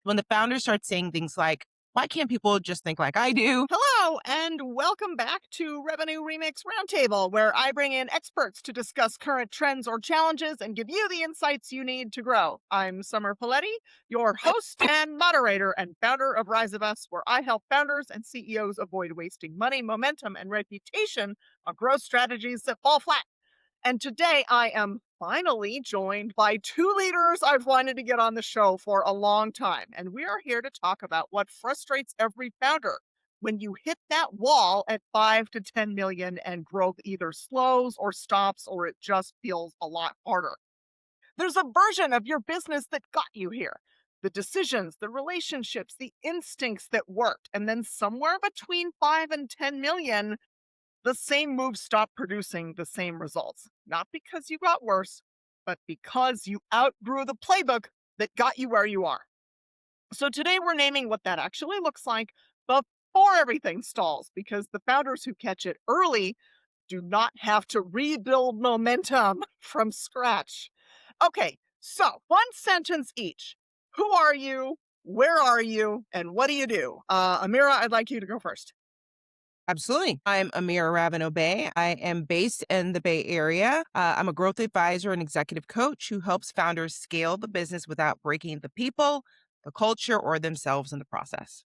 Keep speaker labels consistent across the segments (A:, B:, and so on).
A: when the founders start saying things like, why can't people just think like I do?
B: Hello, and welcome back to Revenue Remix Roundtable, where I bring in experts to discuss current trends or challenges and give you the insights you need to grow. I'm Summer Poletti, your host and moderator and founder of Rise of Us, where I help founders and CEOs avoid wasting money, momentum, and reputation on growth strategies that fall flat. And today I am finally joined by two leaders I've wanted to get on the show for a long time. And we are here to talk about what frustrates every founder when you hit that wall at 5 to 10 million and growth either slows or stops or it just feels a lot harder. There's a version of your business that got you here. The decisions, the relationships, the instincts that worked. And then somewhere between 5 and 10 million, the same moves stop producing the same results. Not because you got worse, but because you outgrew the playbook that got you where you are. So today we're naming what that actually looks like before everything stalls, because the founders who catch it early do not have to rebuild momentum from scratch. Okay, so one sentence each. Who are you? Where are you? And what do you do? Amira, I'd like you to go first.
A: Absolutely. I'm Amira Ravino Bay. I am based in the Bay Area. I'm a growth advisor and executive coach who helps founders scale the business without breaking the people, the culture, or themselves in the process.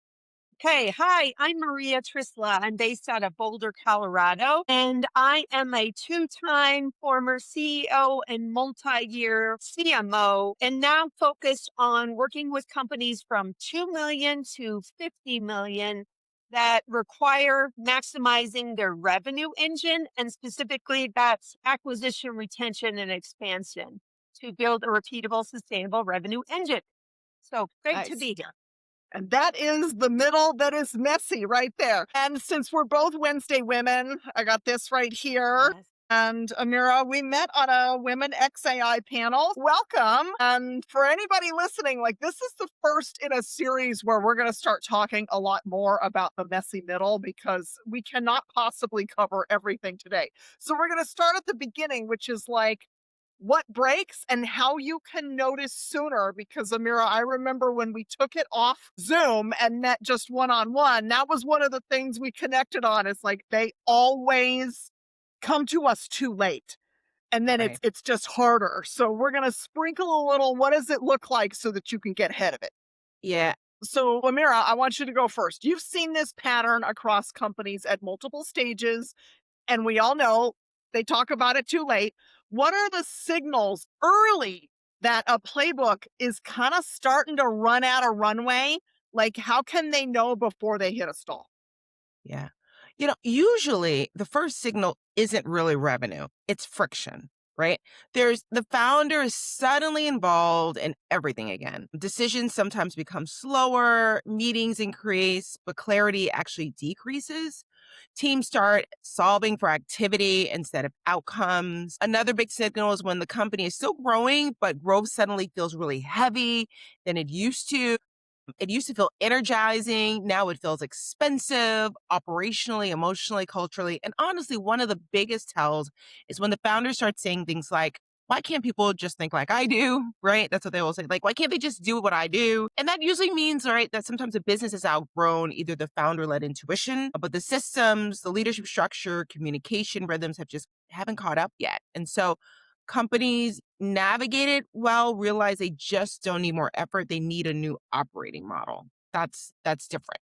C: Okay, hi, I'm Maria Trisla. I'm based out of Boulder, Colorado, and I am a two-time former CEO and multi-year CMO, and now focused on working with companies from 2 million to 50 million that require maximizing their revenue engine, and specifically that's acquisition, retention, and expansion to build a repeatable, sustainable revenue engine. So great to
B: Nice.
C: be here.
B: And that is the middle that is messy right there. And since we're both Wednesday women, I got this right here.
C: Yes.
B: And Amira, we met on a Women XAI panel. Welcome. And for anybody listening, like this is the first in a series where we're going to start talking a lot more about the messy middle because we cannot possibly cover everything today. So we're going to start at the beginning, which is like, what breaks and how you can notice sooner. Because Amira, I remember when we took it off Zoom and met just one on one, that was one of the things we connected on. Is like they always come to us too late. And then it's
A: Right.
B: it's just harder. So we're gonna sprinkle a little, what does it look like so that you can get ahead of it?
A: Yeah.
B: So Amira, I want you to go first. You've seen this pattern across companies at multiple stages. And we all know they talk about it too late. What are the signals early that a playbook is kind of starting to run out of runway? Like, how can they know before they hit a stall?
A: Yeah. Usually the first signal isn't really revenue, it's friction, right? There's the founder is suddenly involved in everything again. Decisions sometimes become slower, meetings increase, but clarity actually decreases. Teams start solving for activity instead of outcomes. Another big signal is when the company is still growing, but growth suddenly feels really heavy than it used to. It used to feel energizing. Now it feels expensive, operationally, emotionally, culturally. And honestly, one of the biggest tells is when the founders start saying things like, why can't people just think like I do? Right? That's what they will say. Like, why can't they just do what I do? And that usually means, right, that sometimes a business has outgrown either the founder led intuition, but the systems, the leadership structure, communication rhythms haven't caught up yet. And so companies navigate it well, realize they just don't need more effort. They need a new operating model. That's different.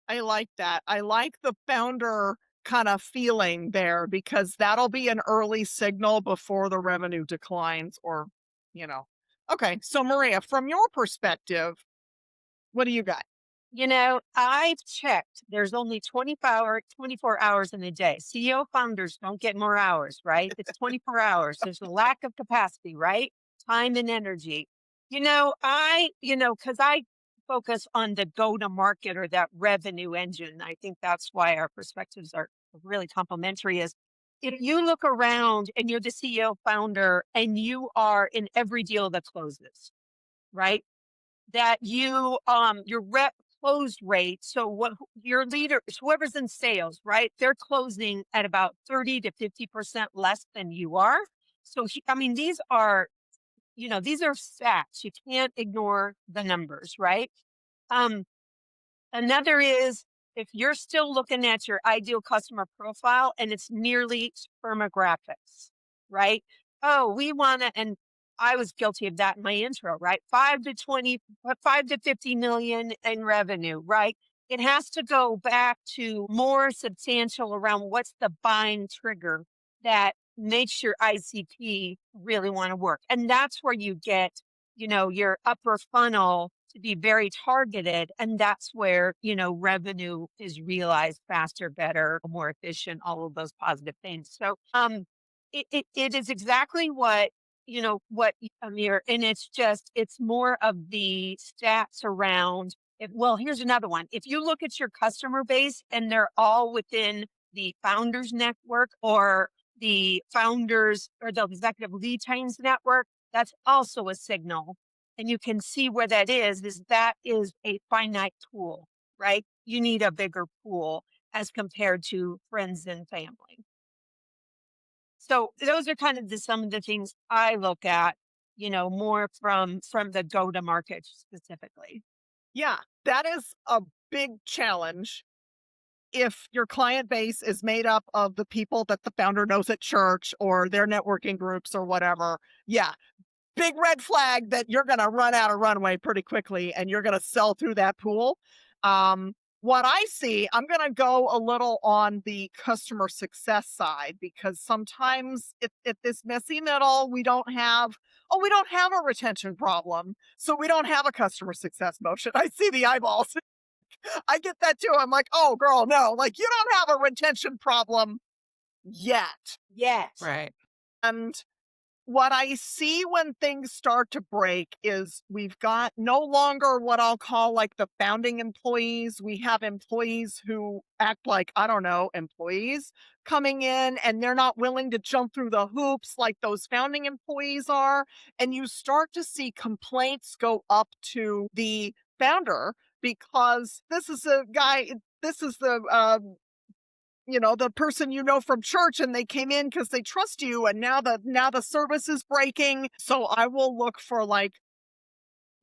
B: I like that. I like the founder kind of feeling there because that'll be an early signal before the revenue declines or, you know. Okay. So, Maria, from your perspective, what do you got?
C: I've checked. There's only 24 hours in a day. CEO founders don't get more hours, right? It's 24 hours. There's a lack of capacity, right? Time and energy. Because I focus on the go to market or that revenue engine. I think that's why our perspectives are really complementary. Is if you look around and you're the CEO founder and you are in every deal that closes, right? That your rep close rate. So what your leaders, whoever's in sales, right? They're closing at about 30 to 50% less than you are. So these are these are facts. You can't ignore the numbers, right? Um, Another is if you're still looking at your ideal customer profile and it's merely firmographics, right? Oh, we want to, and I was guilty of that in my intro, right? 5 to 50 million in revenue, right? It has to go back to more substantial around what's the buying trigger that makes your ICP really want to work. And that's where you get, your upper funnel to be very targeted. And that's where, revenue is realized faster, better, more efficient, all of those positive things. So it is exactly what Amir, and it's more of the stats around it. Well, here's another one. If you look at your customer base and they're all within the founders network or the founders or the executive lead times network, that's also a signal, and you can see where that is a finite pool, right? You need a bigger pool as compared to friends and family. So those are kind of some of the things I look at, more from the go to market specifically.
B: Yeah, that is a big challenge if your client base is made up of the people that the founder knows at church or their networking groups or whatever. Yeah, big red flag that you're gonna run out of runway pretty quickly and you're gonna sell through that pool. Um, what I see, I'm gonna go a little on the customer success side because sometimes at this messy middle, we don't have a retention problem, so we don't have a customer success motion. I see the eyeballs. I get that too. I'm like, oh girl, no, like you don't have a retention problem yet.
C: Yes.
A: Right.
B: And what I see when things start to break is we've got no longer what I'll call like the founding employees. We have employees who act like, I don't know, employees coming in and they're not willing to jump through the hoops like those founding employees are. And you start to see complaints go up to the founder because this is the person from church and they came in because they trust you and now the service is breaking. So I will look for like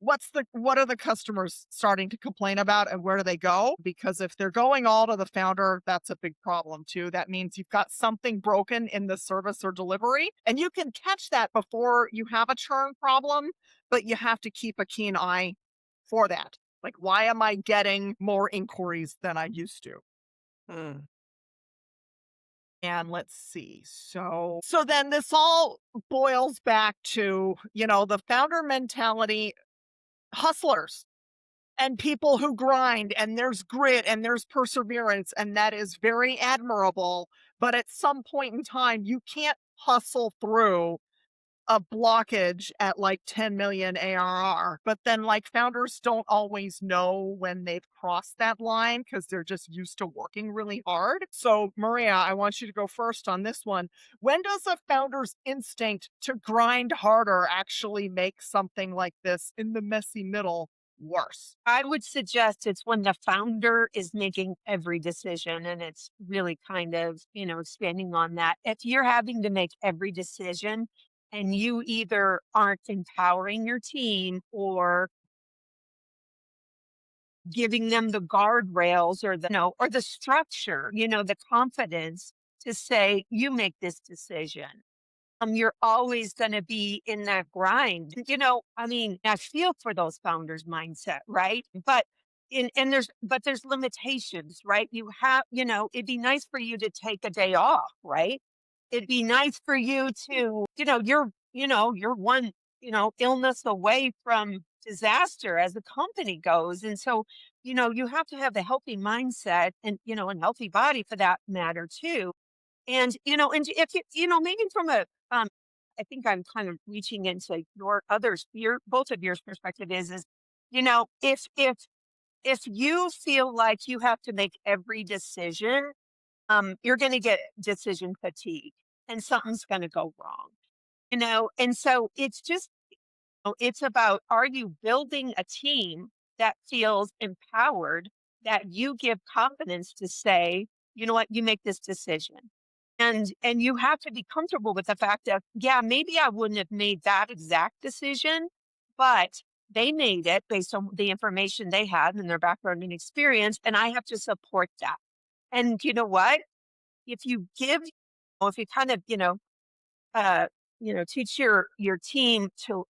B: what are the customers starting to complain about and where do they go? Because if they're going all to the founder, that's a big problem too. That means you've got something broken in the service or delivery and you can catch that before you have a churn problem, but you have to keep a keen eye for that. Like, why am I getting more inquiries than I used to?
A: Mm.
B: And let's see. So then this all boils back to, the founder mentality, hustlers and people who grind and there's grit and there's perseverance and that is very admirable, but at some point in time you can't hustle through a blockage at like 10 million ARR. But then like founders don't always know when they've crossed that line because they're just used to working really hard. So Maria, I want you to go first on this one. When does a founder's instinct to grind harder actually make something like this in the messy middle worse?
C: I would suggest it's when the founder is making every decision, and it's really kind of, expanding on that. If you're having to make every decision and you either aren't empowering your team or giving them the guardrails or the structure, the confidence to say, you make this decision. You're always going to be in that grind. I mean, I feel for those founders mindset, right? But there's limitations, right? It'd be nice for you to take a day off, right? It'd be nice for you to, you're one, illness away from disaster as the company goes. And so, you have to have the healthy mindset and healthy body for that matter too. And if maybe from I think I'm kind of reaching into both of your perspective is, if you feel like you have to make every decision, you're going to get decision fatigue and something's going to go wrong, and so it's just, it's about, are you building a team that feels empowered, that you give confidence to say, you know what, you make this decision. And you have to be comfortable with the fact that, yeah, maybe I wouldn't have made that exact decision, but they made it based on the information they had and their background and experience, and I have to support that. And you know what? If you give, if you kind of, uh, teach your team to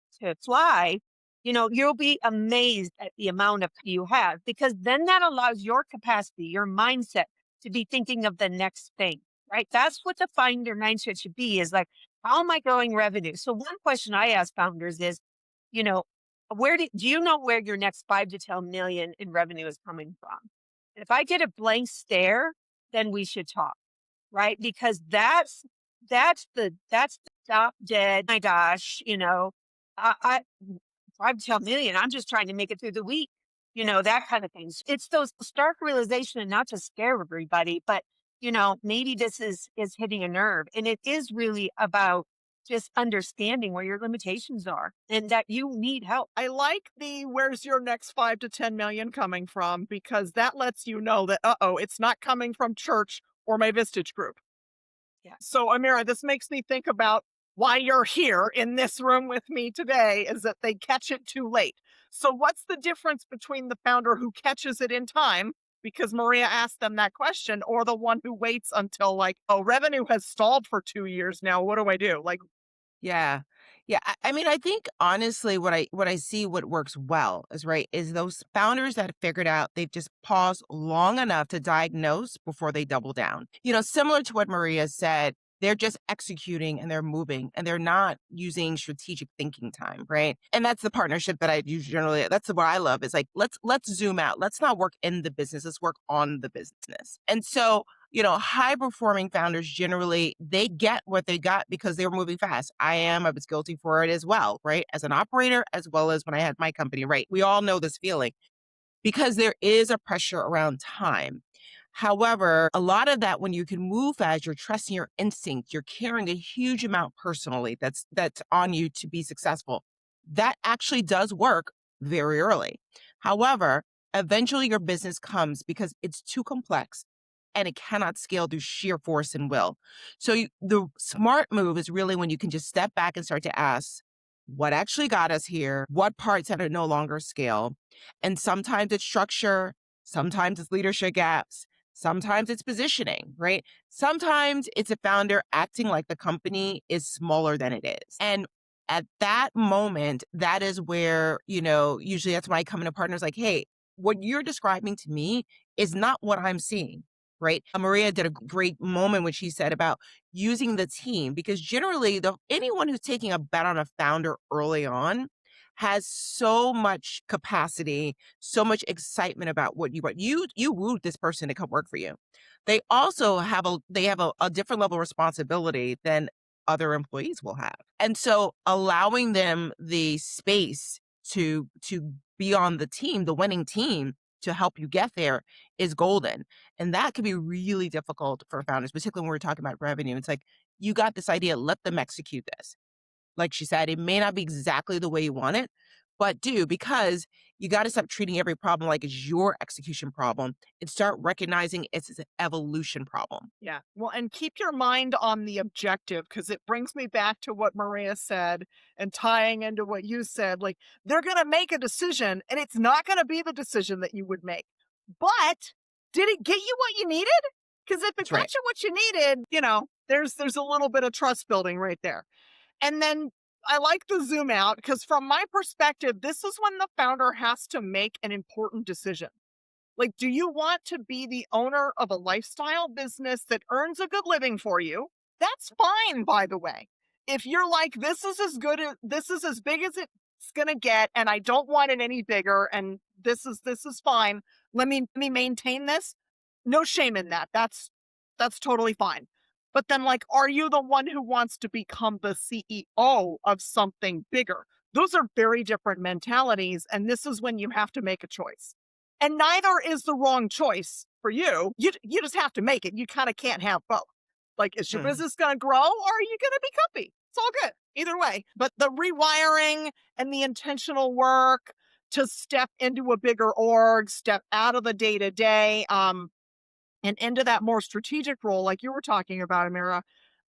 C: fly, you'll be amazed at the amount of you have, because then that allows your capacity, your mindset to be thinking of the next thing, right? That's what the finder mindset should be, is like, how am I growing revenue? So one question I ask founders is, you know, do you know where your next 5 to 10 million in revenue is coming from? If I get a blank stare, then we should talk, right? Because that's the stop dead. My gosh, I 5 to 10 million. I'm just trying to make it through the week, that kind of things. It's those stark realization, and not to scare everybody, but maybe this is hitting a nerve, and it is really about just understanding where your limitations are and that you need help.
B: I like the where's your next 5 to 10 million coming from, because that lets you know that, uh-oh, it's not coming from church or my Vistage group.
C: Yeah.
B: So, Amira, this makes me think about why you're here in this room with me today, is that they catch it too late. So, what's the difference between the founder who catches it in time, because Maria asked them that question, or the one who waits until, like, oh, revenue has stalled for 2 years now. What do I do? Like,
A: Yeah. Yeah, I mean, I think honestly what I see what works well is those founders that figured out they've just paused long enough to diagnose before they double down. Similar to what Maria said, they're just executing and they're moving and they're not using strategic thinking time, right? And that's the partnership that I use generally. That's what I love is like let's zoom out. Let's not work in the business, let's work on the business. And so high performing founders generally they get what they got because they were moving fast. I was guilty for it as well, right? As an operator, as well as when I had my company, right? We all know this feeling because there is a pressure around time. However, a lot of that when you can move fast, you're trusting your instinct, you're carrying a huge amount personally that's on you to be successful. That actually does work very early. However, eventually your business comes because it's too complex and it cannot scale through sheer force and will. So the smart move is really when you can just step back and start to ask, what actually got us here? What parts that are no longer scale? And sometimes it's structure, sometimes it's leadership gaps, sometimes it's positioning, right? Sometimes it's a founder acting like the company is smaller than it is. And at that moment, that is where, usually that's when I come into partners like, hey, what you're describing to me is not what I'm seeing, right? Maria did a great moment when she said about using the team because generally anyone who's taking a bet on a founder early on has so much capacity, so much excitement about what you want. You wooed this person to come work for you. They also have a different level of responsibility than other employees will have. And so allowing them the space to be on the team, the winning team, to help you get there is golden. And that can be really difficult for founders, particularly when we're talking about revenue. It's like, you got this idea, let them execute this. Like she said, it may not be exactly the way you want it, but because you got to stop treating every problem like it's your execution problem and start recognizing it's an evolution problem.
B: yeah. Well, and keep your mind on the objective, because it brings me back to what Maria said and tying into what you said. Like, they're going to make a decision and it's not going to be the decision that you would make. But did it get you what you needed? Because if it
A: That's right.
B: got you what you needed, there's a little bit of trust building right there. And then I like the zoom out, because from my perspective, this is when the founder has to make an important decision. Like, do you want to be the owner of a lifestyle business that earns a good living for you? That's fine, by the way. If you're like, this is as big as it's gonna get, and I don't want it any bigger, and this is fine. Let me maintain this. No shame in that. That's totally fine. But then, like, are you the one who wants to become the CEO of something bigger? Those are very different mentalities, and this is when you have to make a choice. And neither is the wrong choice for you. You just have to make it. You kind of can't have both. Like, is your
A: Hmm.
B: business going to grow, or are you going to be comfy? It's all good either way. But the rewiring and the intentional work to step into a bigger org, step out of the day to day. and into that more strategic role, like you were talking about, Amira,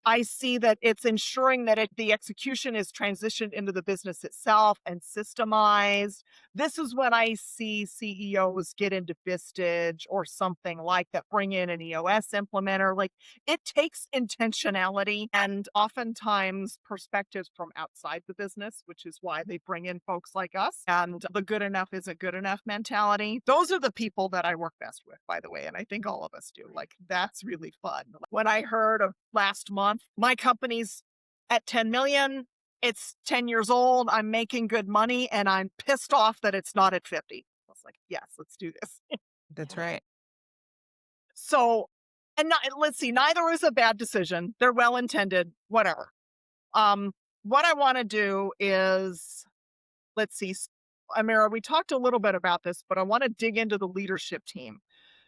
B: I see that it's ensuring that the execution is transitioned into the business itself and systemized. This is when I see CEOs get into Vistage or something like that, bring in an EOS implementer. Like it takes intentionality and oftentimes perspectives from outside the business, which is why they bring in folks like us. And the good enough isn't good enough mentality. Those are the people that I work best with, by the way. And I think all of us do. Like that's really fun. When I heard of last month, my company's at 10 million. It's 10 years old. I'm making good money and I'm pissed off that it's not at 50. I was like, yes, let's do this.
A: That's right.
B: So, and not, let's see, neither is a bad decision. They're well intended, whatever. Um, what I want to do is, let's see, Amira, we talked a little bit about this, but I want to dig into the leadership team.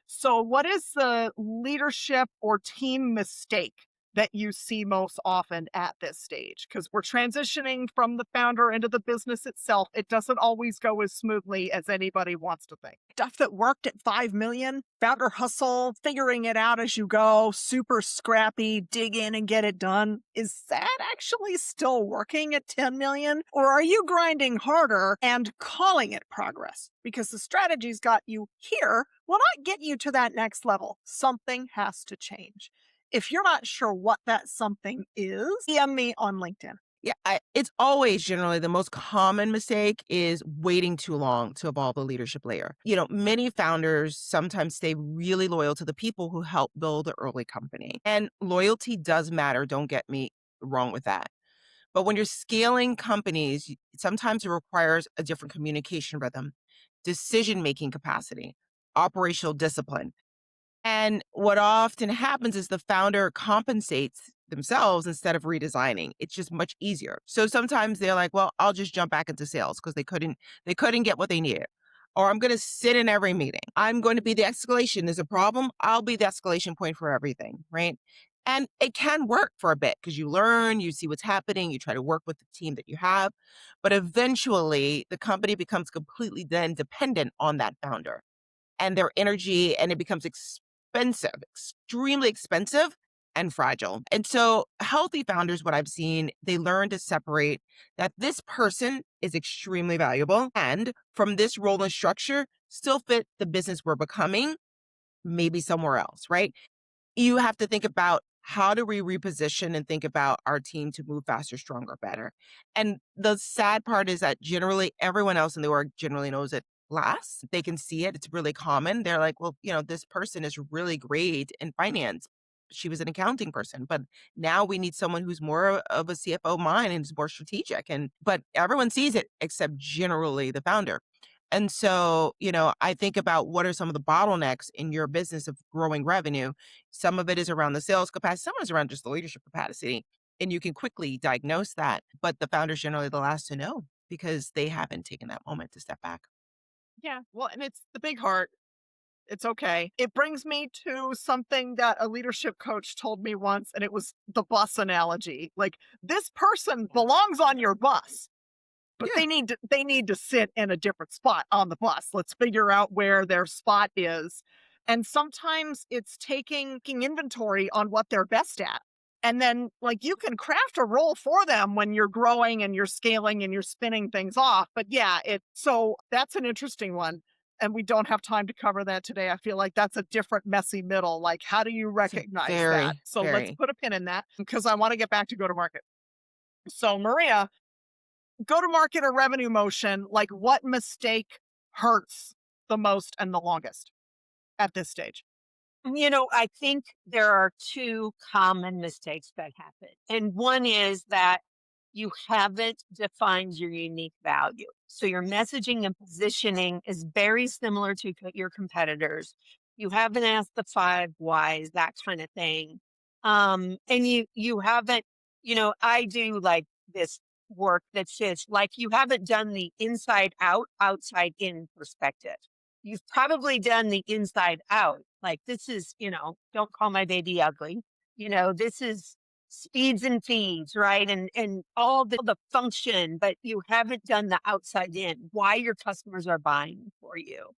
B: So, what is the leadership or team mistake that you see most often at this stage? Because we're transitioning from the founder into the business itself. It doesn't always go as smoothly as anybody wants to think. Stuff that worked at 5 million, founder hustle, figuring it out as you go, super scrappy, dig in and get it done. Is that actually still working at 10 million? Or are you grinding harder and calling it progress? Because the strategy's got you here will not get you to that next level. Something has to change. If you're not sure what that something is, DM me on LinkedIn.
A: Yeah, it's always generally the most common mistake is waiting too long to evolve the leadership layer. Many founders sometimes stay really loyal to the people who helped build the early company. And loyalty does matter. Don't get me wrong with that. But when you're scaling companies, sometimes it requires a different communication rhythm, decision making capacity, operational discipline. And what often happens is the founder compensates themselves instead of redesigning. It's just much easier. So sometimes they're like, well, I'll just jump back into sales because they couldn't get what they needed. Or I'm going to sit in every meeting. I'm going to be the escalation. There's a problem. I'll be the escalation point for everything, right? And it can work for a bit because you learn, you see what's happening, you try to work with the team that you have. But eventually the company becomes completely then dependent on that founder and their energy, and it becomes expensive, extremely expensive and fragile. And so healthy founders, what I've seen, they learn to separate that this person is extremely valuable and from this role and structure still fit the business we're becoming, maybe somewhere else, right? You have to think about how do we reposition and think about our team to move faster, stronger, better. And the sad part is that generally everyone else in the org generally knows it last. They can see it. It's really common. They're like, well, this person is really great in finance. She was an accounting person, but now we need someone who's more of a CFO mind and is more strategic. But everyone sees it except generally the founder. And so, I think about what are some of the bottlenecks in your business of growing revenue. Some of it is around the sales capacity, some is around just the leadership capacity. And you can quickly diagnose that. But the founder's generally the last to know because they haven't taken that moment to step back.
B: Yeah. Well, and it's the big heart. It's okay. It brings me to something that a leadership coach told me once, and it was the bus analogy. Like, this person belongs on your bus, but
A: Yeah.
B: they need to sit in a different spot on the bus. Let's figure out where their spot is. And sometimes it's taking inventory on what they're best at. And then like you can craft a role for them when you're growing and you're scaling and you're spinning things off. But yeah, so that's an interesting one. And we don't have time to cover that today. I feel like that's a different messy middle. Like, how do you
A: It's a
B: recognize that?
A: very,
B: So let's
A: very
B: put a pin in that because I want to get back to go to market. So Maria, go to market or revenue motion, like what mistake hurts the most and the longest at this stage?
C: I think there are two common mistakes that happen. And one is that you haven't defined your unique value. So your messaging and positioning is very similar to your competitors. You haven't asked the five whys, that kind of thing. And you haven't, I do like this work that says like you haven't done the inside out, outside in perspective. You've probably done the inside out. Like this is, don't call my baby ugly. This is speeds and feeds, right? And all the function, but you haven't done the outside in, why your customers are buying for you.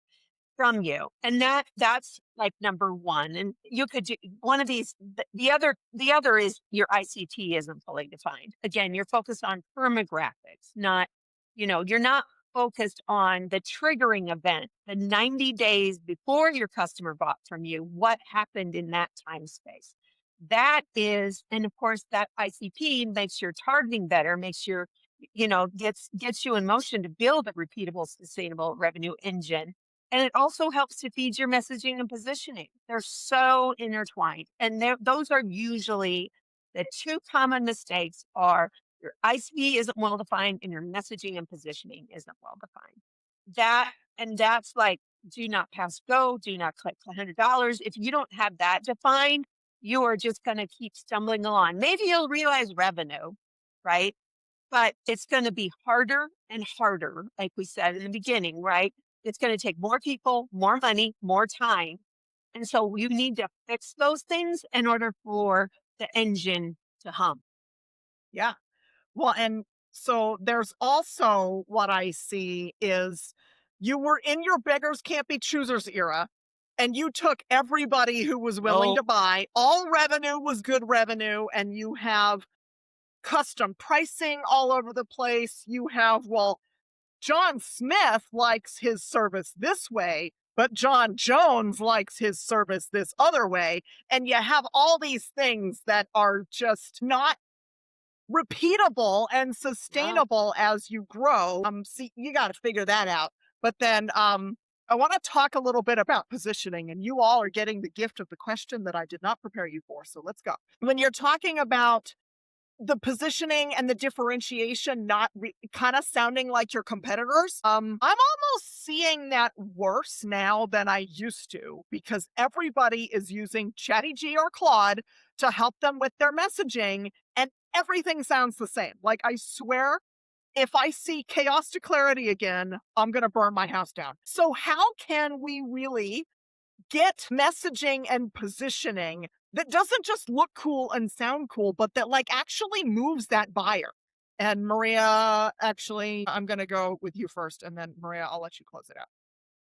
C: from you. And that's like number one. And you could do one of these. The other is your ICT isn't fully defined. Again, you're focused on firmographics, not, you're not focused on the triggering event, the 90 days before your customer bought from you, what happened in that time space. That is, and of course, that ICP makes your targeting better, makes your, gets you in motion to build a repeatable, sustainable revenue engine. And it also helps to feed your messaging and positioning. They're so intertwined. And those are usually the two common mistakes are your ICP isn't well defined and your messaging and positioning isn't well defined. That's like, do not pass go, do not click $100. If you don't have that defined, you are just going to keep stumbling along. Maybe you'll realize revenue, right? But it's going to be harder and harder, like we said in the beginning, right? It's going to take more people, more money, more time. And so you need to fix those things in order for the engine to hum.
B: Yeah. Well, and so there's also what I see is you were in your beggars can't be choosers era and you took everybody who was willing
A: Oh,
B: to buy. All revenue was good revenue, and you have custom pricing all over the place. You have, well, John Smith likes his service this way, but John Jones likes his service this other way. And you have all these things that are just not repeatable and
C: Yeah.
B: sustainable as you grow. See, you got to figure that out. But then I want to talk a little bit about positioning, and you all are getting the gift of the question that I did not prepare you for. So let's go. When you're talking about the positioning and the differentiation not kind of sounding like your competitors, I'm almost seeing that worse now than I used to, because everybody is using ChatGPT or Claude to help them with their messaging, and everything sounds the same. Like, I swear, if I see chaos to clarity again, I'm going to burn my house down. So how can we really get messaging and positioning that doesn't just look cool and sound cool, but that like actually moves that buyer? And Maria, actually, I'm going to go with you first, and then Maria, I'll let you close it out.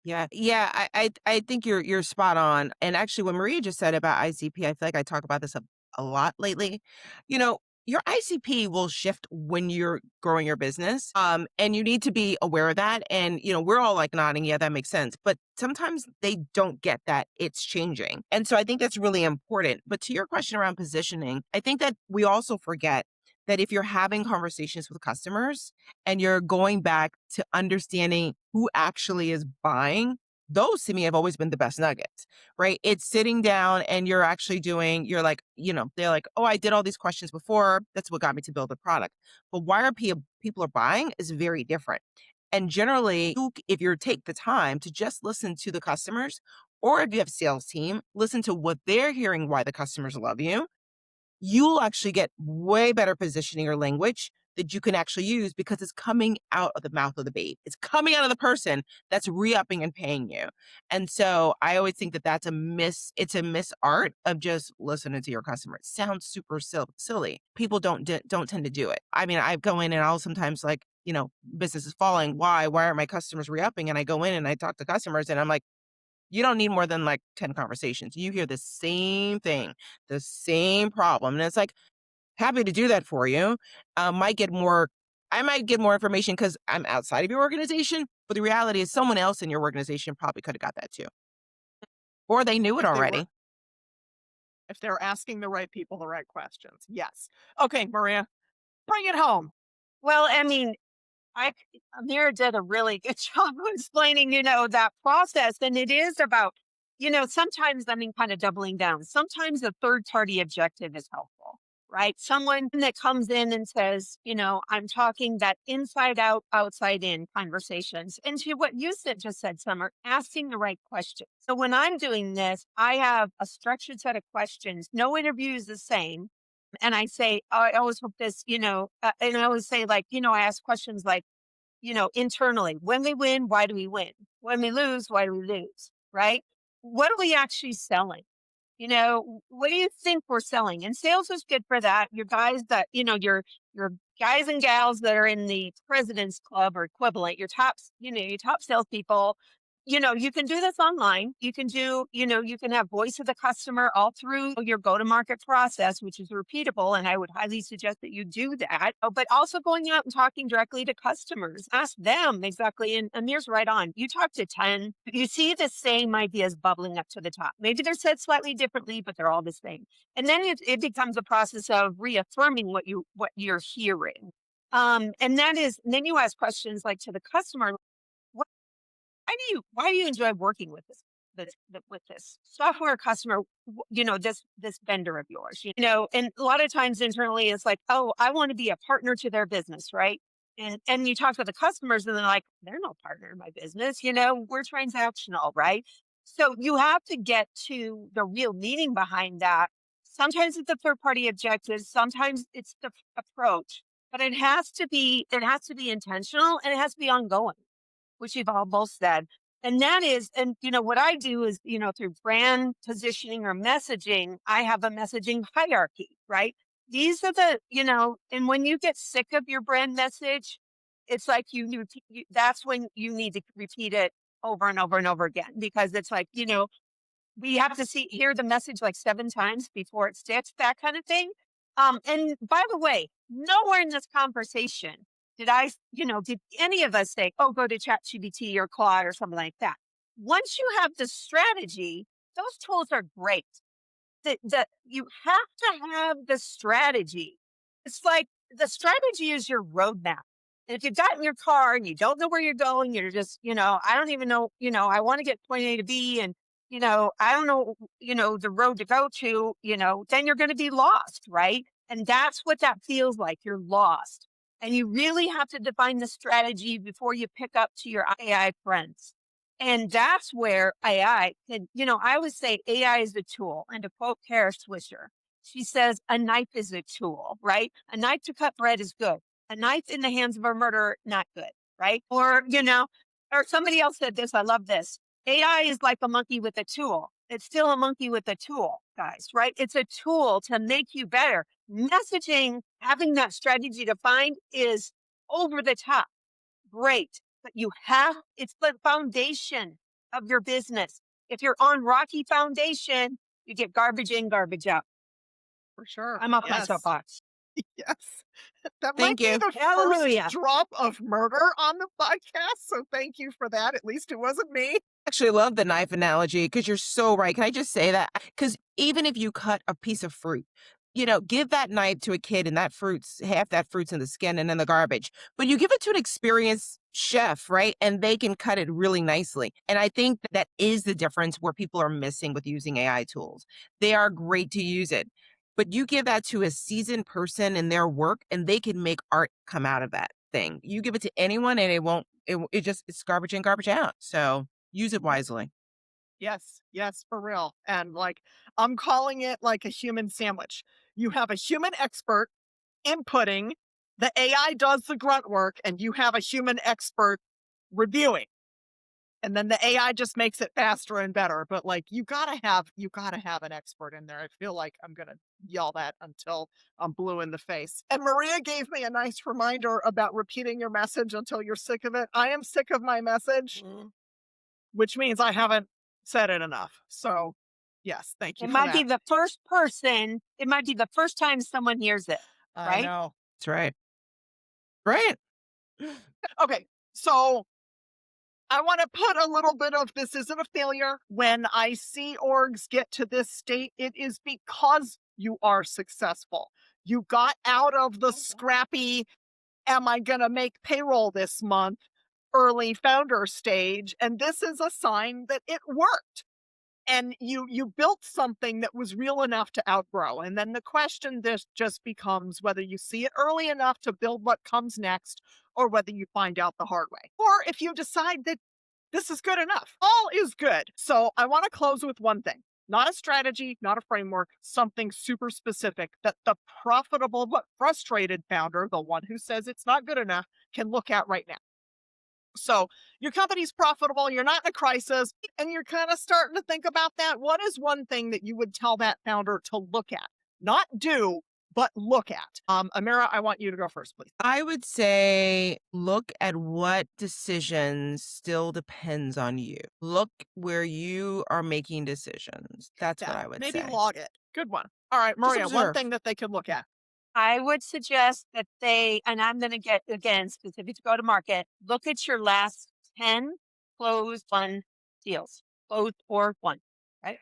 A: yeah, yeah. I think you're spot on. And actually, what Maria just said about ICP, I feel like I talk about this a lot lately. You know, your ICP will shift when you're growing your business, and you need to be aware of that. And we're all like nodding, yeah, that makes sense. But sometimes they don't get that it's changing, and so I think that's really important. But to your question around positioning, I think that we also forget that if you're having conversations with customers and you're going back to understanding who actually is buying, those to me have always been the best nuggets, right? It's sitting down and you're actually you're like, they're like, oh, I did all these questions before. That's what got me to build the product. But why are people are buying is very different. And generally, if you take the time to just listen to the customers, or if you have a sales team, listen to what they're hearing, why the customers love you, you'll actually get way better positioning or language that you can actually use because it's coming out of the mouth of the babe. It's coming out of the person that's re-upping and paying you. And so I always think that it's a miss art of just listening to your customer. It sounds super silly. People don't tend to do it. I mean, I go in and I'll sometimes like, business is falling. Why aren't my customers re-upping? And I go in and I talk to customers and I'm like, you don't need more than like 10 conversations. You hear the same thing, the same problem. And it's like, happy to do that for you. Might get more, I might get more information because I'm outside of your organization. But the reality is, someone else in your organization probably could have got that too, or they knew it
B: If they were,
A: already.
B: if they're asking the right people the right questions. Yes. Okay, Maria, bring it home.
C: Well, I mean, I Amir did a really good job of explaining, that process. And it is about, sometimes, I mean, kind of doubling down. Sometimes a third party objective is helpful, right? Someone that comes in and says, I'm talking that inside out, outside in conversations. And to what you just said, Summer, asking the right questions. So when I'm doing this, I have a structured set of questions. No interview is the same. And I say, I always hope this, and I always say, like, I ask questions like, internally, when we win, why do we win? When we lose, why do we lose? Right? What are we actually selling? What do you think we're selling? And sales is good for that. Your guys that, your guys and gals that are in the president's club or equivalent, your top salespeople, you can do this online. You can do, you can have voice of the customer all through your go to market process, which is repeatable. And I would highly suggest that you do that. But also going out and talking directly to customers, ask them exactly. And Amir's right on. You talk to 10, you see the same ideas bubbling up to the top. Maybe they're said slightly differently, but they're all the same. And then it becomes a process of reaffirming what you're hearing. And then you ask questions like to the customer, why do you enjoy working with with this software customer, this vendor of yours, and a lot of times internally it's like, oh, I want to be a partner to their business, right? And you talk to the customers and they're like, they're no partner in my business, we're transactional, right? So you have to get to the real meaning behind that. Sometimes it's a third party objective, sometimes it's the approach, but it has to be intentional and it has to be ongoing, which you've all both said. And that is, and what I do is, through brand positioning or messaging, I have a messaging hierarchy, right? These are and when you get sick of your brand message, it's like that's when you need to repeat it over and over and over again, because it's like, we have to hear the message like 7 times before it sticks, that kind of thing. And by the way, nowhere in this conversation did any of us say, oh, go to ChatGPT or Claude or something like that? Once you have the strategy, those tools are great. That you have to have the strategy. It's like the strategy is your roadmap. And if you've got in your car and you don't know where you're going, you're just, I don't even know, I want to get point A to B, and I don't know, the road to go to, then you're going to be lost, right? And that's what that feels like. You're lost. And you really have to define the strategy before you pick up to your AI friends. And that's where AI can, I always say AI is a tool. And to quote Kara Swisher, she says, a knife is a tool, right? A knife to cut bread is good. A knife in the hands of a murderer, not good, right? Or somebody else said this, I love this. AI is like a monkey with a tool. It's still a monkey with a tool, guys, right? It's a tool to make you better. Messaging, having that strategy defined is over the top. Great. But it's the foundation of your business. If you're on rocky foundation, you get garbage in, garbage out.
B: For sure.
C: I'm off my
B: Yes.
C: soapbox.
B: Yes. That might
A: Thank
B: be
A: you.
B: the
C: Hallelujah.
B: first drop of murder on the podcast. So thank you for that. At least it wasn't me.
A: Actually love the knife analogy because you're so right. Can I just say that? Because even if you cut a piece of fruit, give that knife to a kid and half that fruit's in the skin and in the garbage. But you give it to an experienced chef, right? And they can cut it really nicely. And I think that is the difference where people are missing with using AI tools. They are great to use it, but you give that to a seasoned person in their work and they can make art come out of that thing. You give it to anyone and it won't, it's garbage in, garbage out. So use it wisely.
B: Yes. Yes, for real. And like, I'm calling it like a human sandwich. You have a human expert inputting, the AI does the grunt work, and you have a human expert reviewing. And then the AI just makes it faster and better. But like, you gotta have an expert in there. I feel like I'm gonna yell that until I'm blue in the face. And Maria gave me a nice reminder about repeating your message until you're sick of it. I am sick of my message, which means I haven't said it enough. So yes, thank you
C: It
B: for
C: might be
B: that.
C: the first person, it might be the first time someone hears it,
B: I
C: right?
B: know.
A: That's right. Right.
B: Okay, so I want to put a little bit of this isn't a failure. When I see orgs get to this state, it is because you are successful. You got out of the scrappy, am I going to make payroll this month, early founder stage. And this is a sign that it worked. And you built something that was real enough to outgrow. And then the question this just becomes whether you see it early enough to build what comes next, or whether you find out the hard way. Or if you decide that this is good enough, all is good. So I want to close with one thing. Not a strategy, not a framework, something super specific that the profitable but frustrated founder, the one who says it's not good enough, can look at right now. So your company's profitable, you're not in a crisis, and you're kind of starting to think about that. What is one thing that you would tell that founder to look at? Not do, but look at. Amira, I want you to go first, please.
A: I would say look at what decisions still depends on you. Look where you are making decisions. That's what
B: Yeah,
A: I would
B: maybe
A: say.
B: log it. Good one. All right,
A: Just
B: Maria, one
A: observe.
B: thing that they could look at.
C: I would suggest that they, and I'm going to get again specific to go to market, look at your last 10 closed one deals, closed or one, right?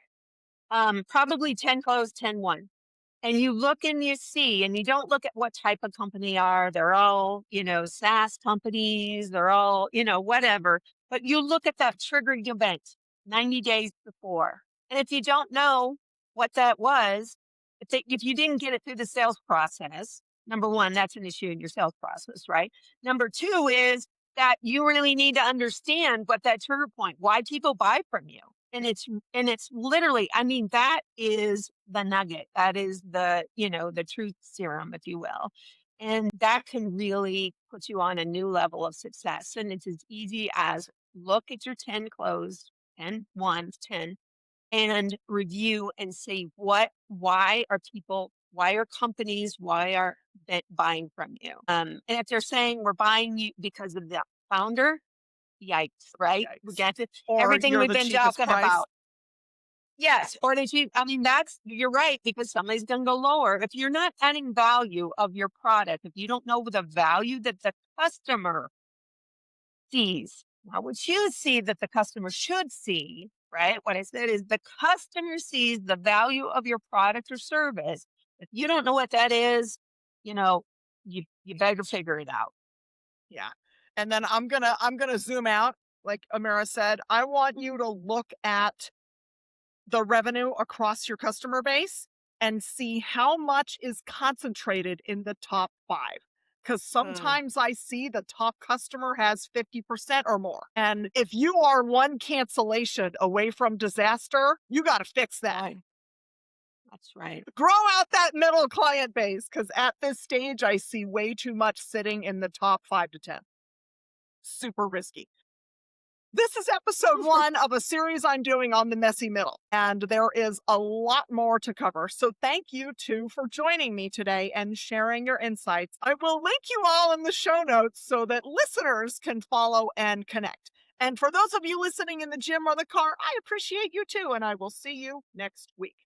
C: Probably 10 closed, 10 won. And you look and you see, and you don't look at what type of company are. They're all, SaaS companies. They're all, whatever. But you look at that triggering event 90 days before. And if you don't know what that was, if you didn't get it through the sales process, number one, that's an issue in your sales process, right? Number two is that you really need to understand what that trigger point, why people buy from you. And it's literally, I mean, that is the nugget. That is the truth serum, if you will. And that can really put you on a new level of success. And it's as easy as look at your 10 closed, 10 ones, 10, and review and see why are companies, why are they buying from you? And if they're saying we're buying you because of the founder, yikes, right? We
B: Yikes.
C: get it.
B: Or
C: Everything
B: you're
C: we've
B: the
C: been
B: cheapest
C: talking
B: price.
C: about. Yes, or that you, I mean, you're right, because somebody's going to go lower. If you're not adding value of your product, if you don't know the value that the customer sees, not what you see that the customer should see, right? What I said is the customer sees the value of your product or service. If you don't know what that is, you know, you better figure it out.
B: Yeah. And then I'm gonna zoom out, like Amira said. I want you to look at the revenue across your customer base and see how much is concentrated in the top 5. Because
A: Mm,
B: sometimes I see the top customer has 50% or more. And if you are one cancellation away from disaster, you got to fix that.
C: Right. That's right.
B: Grow out that middle client base, because at this stage, I see way too much sitting in the top 5 to 10. Super risky. This is episode 1 of a series I'm doing on the messy middle, and there is a lot more to cover. So thank you two for joining me today and sharing your insights. I will link you all in the show notes so that listeners can follow and connect. And for those of you listening in the gym or the car, I appreciate you too, and I will see you next week.